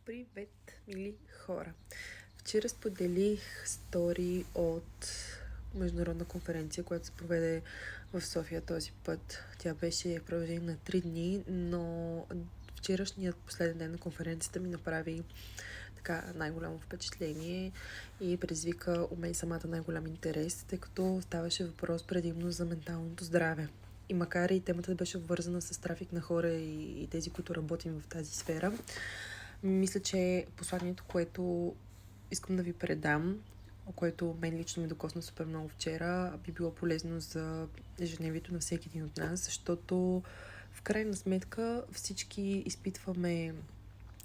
Привет, мили хора! Вчера споделих стори от международна конференция, която се проведе в София този път. Тя беше в продължение на 3 дни, но вчерашният последен ден на конференцията ми направи така най-голямо впечатление и предизвика у мен самата най-голям интерес, тъй като ставаше въпрос предимно за менталното здраве. И макар и темата да беше обвързана с трафик на хора и тези, които работим в тази сфера, мисля, че посланието, което искам да ви предам, което мен лично ми докосна супер много вчера, би било полезно за ежедневието на всеки един от нас, защото в крайна сметка всички изпитваме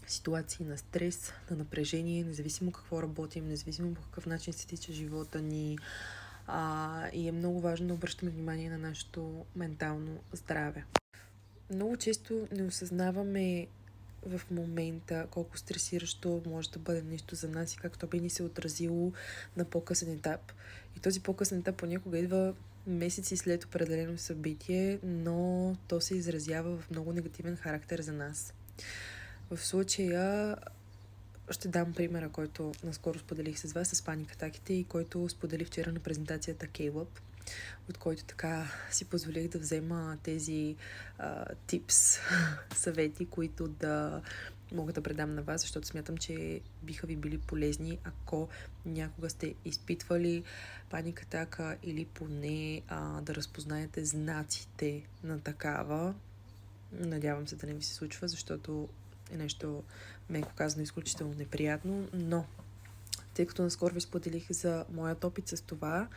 ситуации на стрес, на напрежение, независимо какво работим, независимо по какъв начин се тича живота ни. И е много важно да обръщаме внимание на нашето ментално здраве. Много често не осъзнаваме в момента колко стресиращо може да бъде нещо за нас и как то би ни се отразило на по-късен етап. И този по-късен етап понякога идва месеци след определено събитие, но то се изразява в много негативен характер за нас. В случая ще дам примера, който наскоро споделих с вас, с паникатаките и който споделих вчера на презентацията Caleb, от който така си позволих да взема тези типс, съвети, които да мога да предам на вас, защото смятам, че биха ви били полезни, ако някога сте изпитвали паникатака или поне да разпознаете знаците на такава. Надявам се да не ви се случва, защото е нещо, меко казано, изключително неприятно, но тъй като наскоро ви споделих за моят опит с това,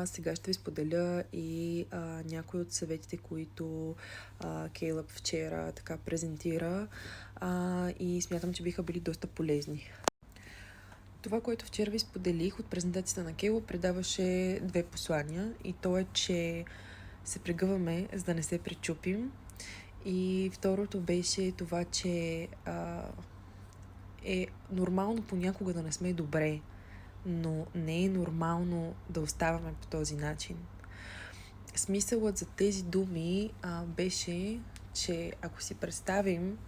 сега ще ви споделя и някои от съветите, които Caleb вчера така презентира и смятам, че биха били доста полезни. Това, което вчера ви споделих от презентацията на Caleb, предаваше 2 послания и то е, че се прегъваме, за да не се пречупим. И второто беше това, че е нормално понякога да не сме добре, но не е нормално да оставаме по този начин. Смисълът за тези думи беше, че ако си представим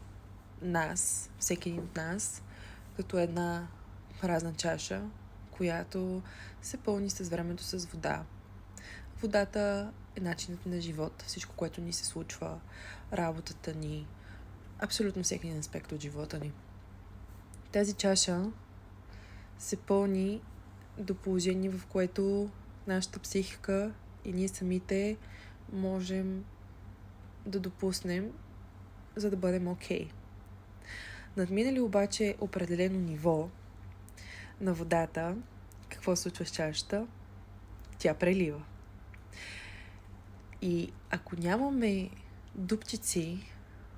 нас, всеки един от нас, като една празна чаша, която се пълни с времето с вода. Водата е начинът на живот, всичко, което ни се случва, работата ни, абсолютно всеки един аспект от живота ни. Тази чаша се пълни до положение, в което нашата психика и ние самите можем да допуснем, за да бъдем окей. Надминали обаче определено ниво на водата, какво се случва с чашата? Тя прелива. И ако нямаме дупчици,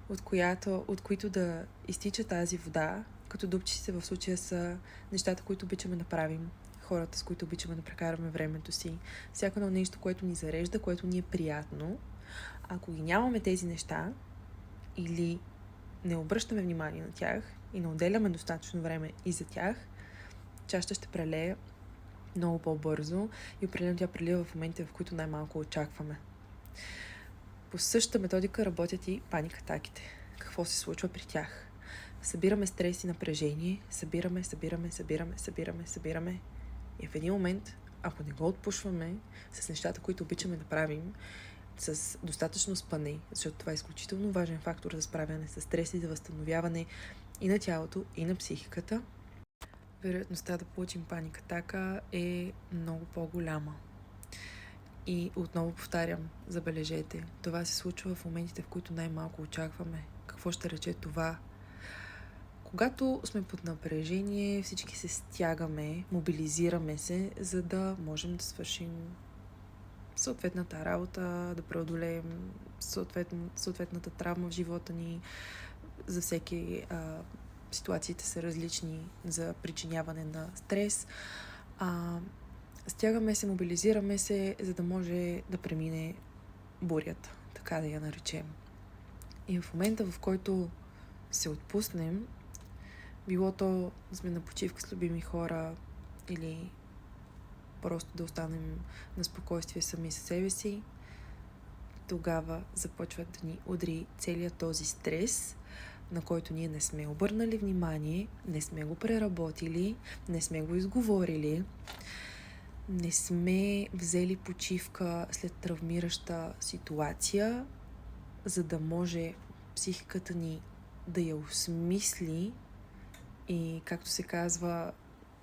от които да изтича тази вода, като дупчиците в случая са нещата, които обичаме да правим, хората, с които обичаме да прекараме времето си, всяко едно нещо, което ни зарежда, което ни е приятно. Ако ги нямаме тези неща или не обръщаме внимание на тях и не отделяме достатъчно време и за тях, чашата ще прелее много по-бързо и определено тя прелива в моментите, в които най-малко очакваме. По същата методика работят и паникатаките. Какво се случва при тях? Събираме стрес и напрежение, събираме и в един момент, ако не го отпушваме с нещата, които обичаме да правим, с достатъчно спане, защото това е изключително важен фактор за справяне с стрес и за възстановяване и на тялото, и на психиката, вероятността да получим паникатака е много по-голяма. И отново повтарям, забележете, това се случва в моментите, в които най-малко очакваме. Какво ще рече това? Когато сме под напрежение, всички се стягаме, мобилизираме се, за да можем да свършим съответната работа, да преодолеем съответната травма в живота ни. За всеки ситуациите са различни за причиняване на стрес. Стягаме се, мобилизираме се, за да може да премине бурята, така да я наречем. И в момента, в който се отпуснем, било то да сме на почивка с любими хора или просто да останем на спокойствие сами със себе си, тогава започва да ни удри целият този стрес, на който ние не сме обърнали внимание, не сме го преработили, не сме го изговорили, не сме взели почивка след травмираща ситуация, за да може психиката ни да я осмисли и, както се казва,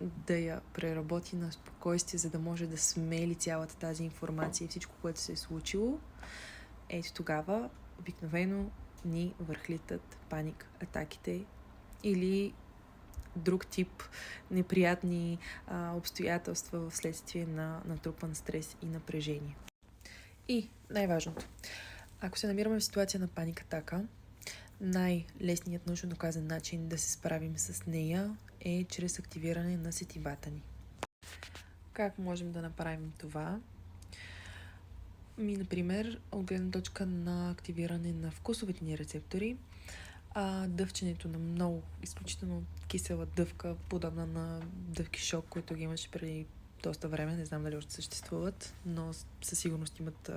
да я преработи на спокойствие, за да може да смели цялата тази информация и всичко, което се е случило. Ето тогава обикновено ни върхлитат паник атаките или друг тип неприятни обстоятелства вследствие на натрупан стрес и напрежение. И най-важното, ако се намираме в ситуация на паник атака, най-лесният научно доказан начин да се справим с нея е чрез активиране на сетивата ни. Как можем да направим това? Например, от гледна точка на активиране на вкусовите ни рецептори, дъвченето на много изключително кисела дъвка, подобна на дъвки шок, които ги имаше преди доста време, не знам дали още съществуват, но със сигурност имат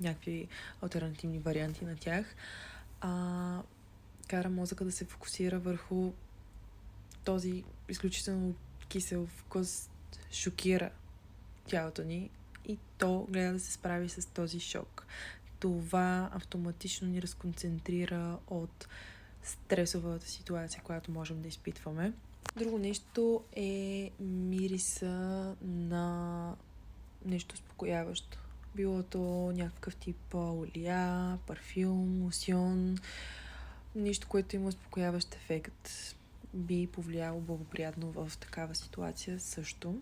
някакви алтернативни варианти на тях, кара мозъка да се фокусира върху този изключително кисел вкус, шокира тялото ни и то гледа да се справи с този шок. Това автоматично ни разконцентрира от стресовата ситуация, която можем да изпитваме. Друго нещо е мириса на нещо успокояващо. Било то някакъв тип олия, парфюм, лосьон, нещо, което има успокояващ ефект, би повлияло благоприятно в такава ситуация също.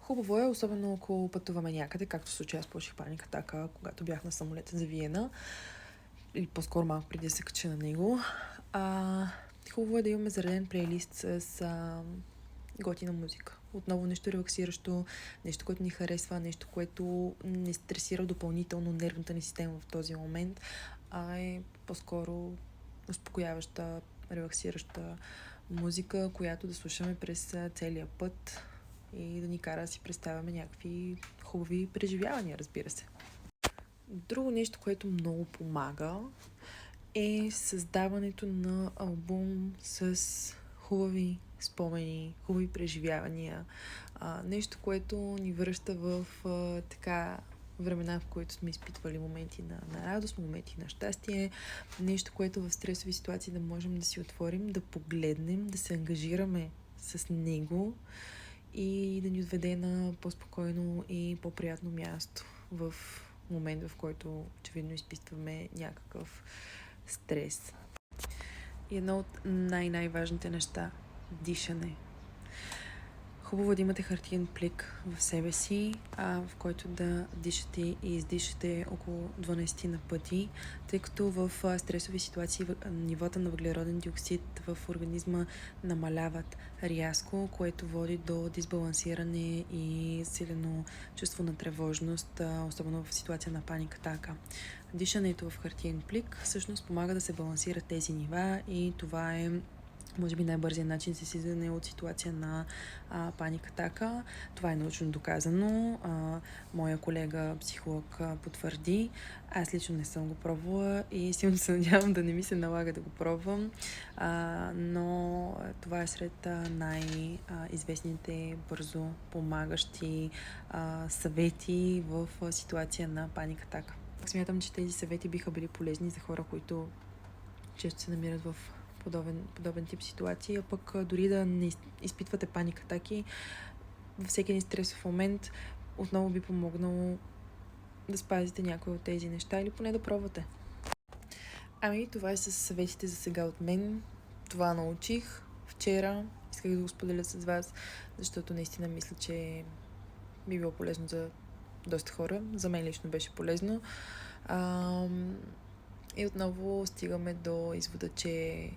Хубаво е, особено ако пътуваме някъде, както в случая аз получих паник атака, когато бях на самолета за Виена, или по-скоро малко преди да се кача на него. Хубаво е да имаме зареден плейлист с готина музика. Отново нещо релаксиращо, нещо, което ни харесва, нещо, което не стресира допълнително нервната ни система в този момент, а е по-скоро успокояваща, релаксираща музика, която да слушаме през целия път и да ни кара да си представяме някакви хубави преживявания, разбира се. Друго нещо, което много помага, е създаването на албум с хубави спомени, хубави преживявания. Нещо, което ни връща в времена, в които сме изпитвали моменти на радост, моменти на щастие. Нещо, което в стресови ситуации да можем да си отворим, да погледнем, да се ангажираме с него и да ни отведе на по-спокойно и по-приятно място в момент, в който очевидно изпитваме някакъв стрес. И едно от най-важните неща – дишане. Хубаво да имате хартиен плик в себе си, в който да дишате и издишате около 12 на пъти, тъй като в стресови ситуации нивата на въглероден диоксид в организма намаляват рязко, което води до дисбалансиране и силено чувство на тревожност, особено в ситуация на паник атака. Дишането в хартиен плик всъщност помага да се балансират тези нива и това е може би най-бързият начин за излизане от ситуация на паник атака. Това е научно доказано. Моя колега психолог потвърди. Аз лично не съм го пробвала и силно се надявам да не ми се налага да го пробвам. Но това е сред най-известните бързо помагащи съвети в ситуация на паник атака. Смятам, че тези съвети биха били полезни за хора, които често се намират в подобен тип ситуации, а пък дори да не изпитвате паник атаки, във всеки един стресов момент отново би помогнало да спазите някои от тези неща или поне да пробвате. Това е с съветите за сега от мен. Това научих вчера. Исках да го споделя с вас, защото наистина мисля, че би било полезно за доста хора. За мен лично беше полезно. И отново стигаме до извода, че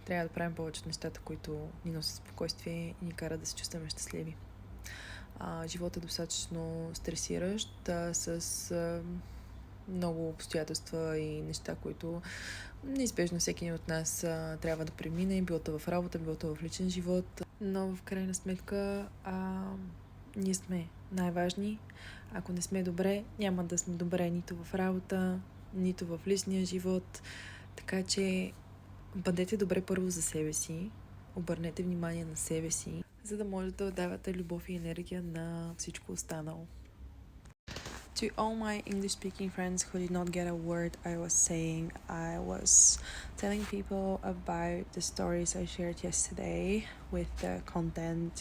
трябва да правим повече от нещата, които ни носят спокойствие и ни карат да се чувстваме щастливи. Животът е достатъчно стресиращ, с много обстоятелства и неща, които неизбежно всеки от нас трябва да премине, било то в работа, било то в личен живот. Но в крайна сметка ние сме най-важни. Ако не сме добре, няма да сме добре нито в работа, нито в личния живот. Така че бъдете добре първо за себе си, обърнете внимание на себе си, за да може да давате любов и енергия на всичко останало. To all my English-speaking friends who did not get a word I was saying, I was telling people about the stories I shared yesterday with the content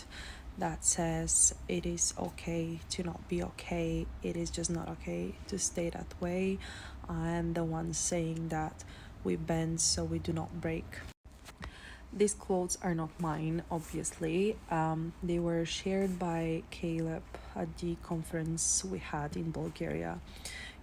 that says it is okay to not be okay, it is just not okay to stay that way. I am the one saying that we bend so we do not break. These quotes are not mine, obviously. They were shared by Caleb at the conference we had in Bulgaria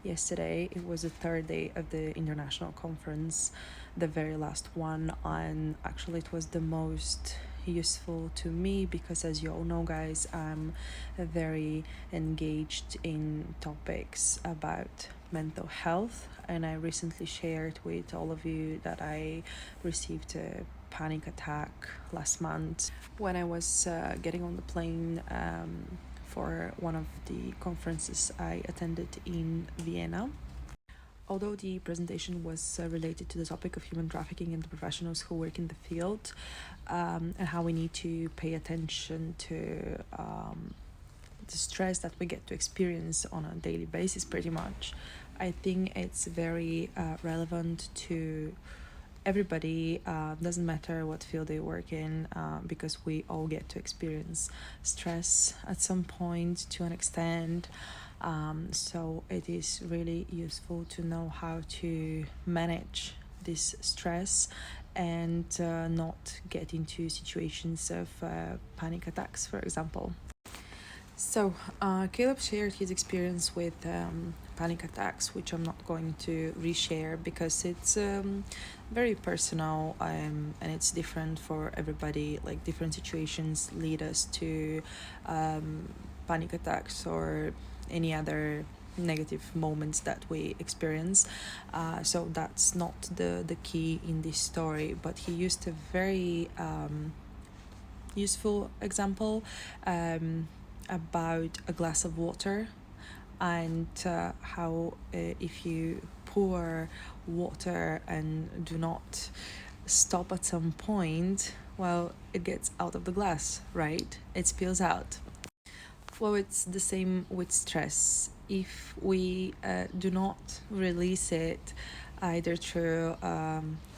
yesterday. It was the third day of the international conference, the very last one, and actually it was the most useful to me because, as you all know, guys, I'm very engaged in topics about mental health, and I recently shared with all of you that I received a panic attack last month when I was getting on the plane for one of the conferences I attended in Vienna. Although the presentation was related to the topic of human trafficking and the professionals who work in the field, and how we need to pay attention to the stress that we get to experience on a daily basis, pretty much, I think it's very relevant to everybody. Doesn't matter what field they work in, because we all get to experience stress at some point to an extent. So it is really useful to know how to manage this stress and not get into situations of panic attacks, for example. So Caleb shared his experience with panic attacks, which I'm not going to reshare because it's very personal, and it's different for everybody. Like, different situations lead us to panic attacks or any other negative moments that we experience. So that's not the key in this story, but he used a very useful example about a glass of water, and how if you pour water and do not stop at some point, well, it gets out of the glass, right? It spills out. Well, it's the same with stress. If we do not release it either through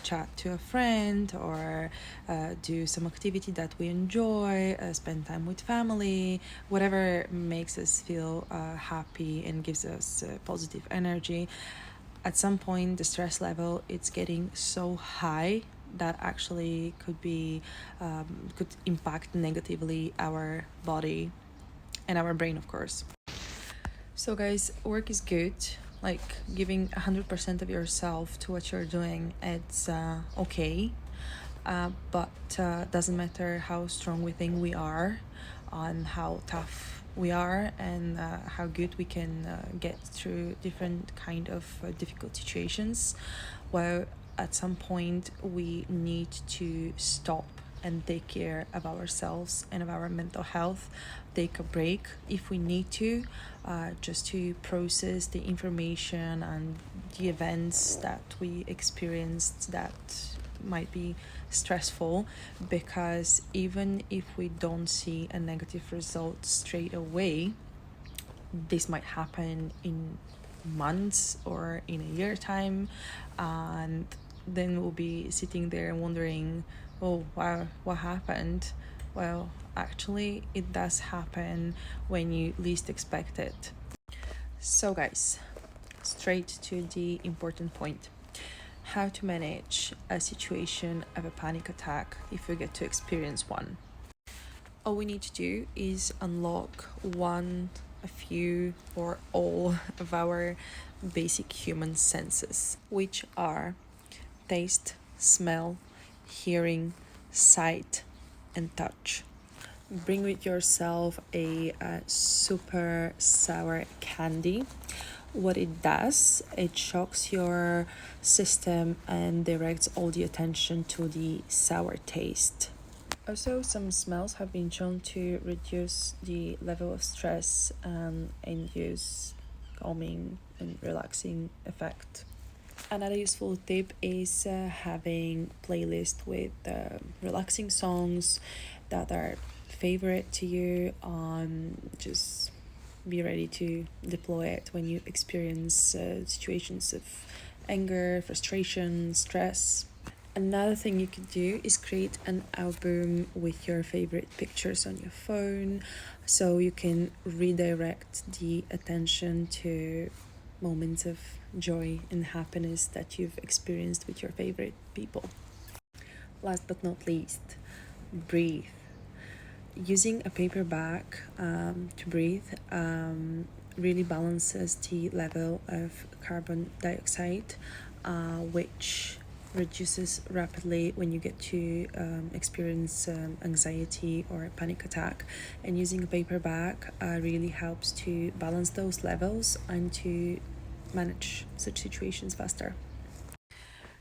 chat to a friend or do some activity that we enjoy, spend time with family, whatever makes us feel happy and gives us positive energy, at some point the stress level, it's getting so high that actually could impact negatively our body and our brain, of course. So guys, work is good. Like, giving 100% of yourself to what you're doing, it's okay. But doesn't matter how strong we think we are, and how tough we are, and how good we can get through different kind of difficult situations. Well, at some point we need to stop and take care of ourselves and of our mental health, take a break if we need to, just to process the information and the events that we experienced that might be stressful, because even if we don't see a negative result straight away, this might happen in months or in a year time, and then we'll be sitting there wondering, oh wow, what happened? Well, actually it does happen when you least expect it. So guys, straight to the important point: how to manage a situation of a panic attack if we get to experience one. All we need to do is unlock a few, or all of our basic human senses, which are taste, smell, hearing, sight, and touch. Bring with yourself a super sour candy. What it does, it shocks your system and directs all the attention to the sour taste. Also, some smells have been shown to reduce the level of stress and induce calming and relaxing effect. Another useful tip is having playlist with relaxing songs that are favorite to you. Just be ready to deploy it when you experience situations of anger, frustration, stress. Another thing you could do is create an album with your favorite pictures on your phone so you can redirect the attention to moments of joy and happiness that you've experienced with your favorite people. Last but not least, breathe. Using a paper bag to breathe really balances the level of carbon dioxide, which reduces rapidly when you get to experience anxiety or a panic attack. And using a paper bag really helps to balance those levels and to manage such situations faster.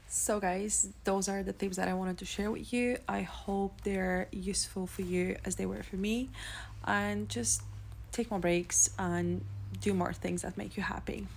So, guys, those are the tips that I wanted to share with you. I hope they're useful for you as they were for me. And just take more breaks and do more things that make you happy.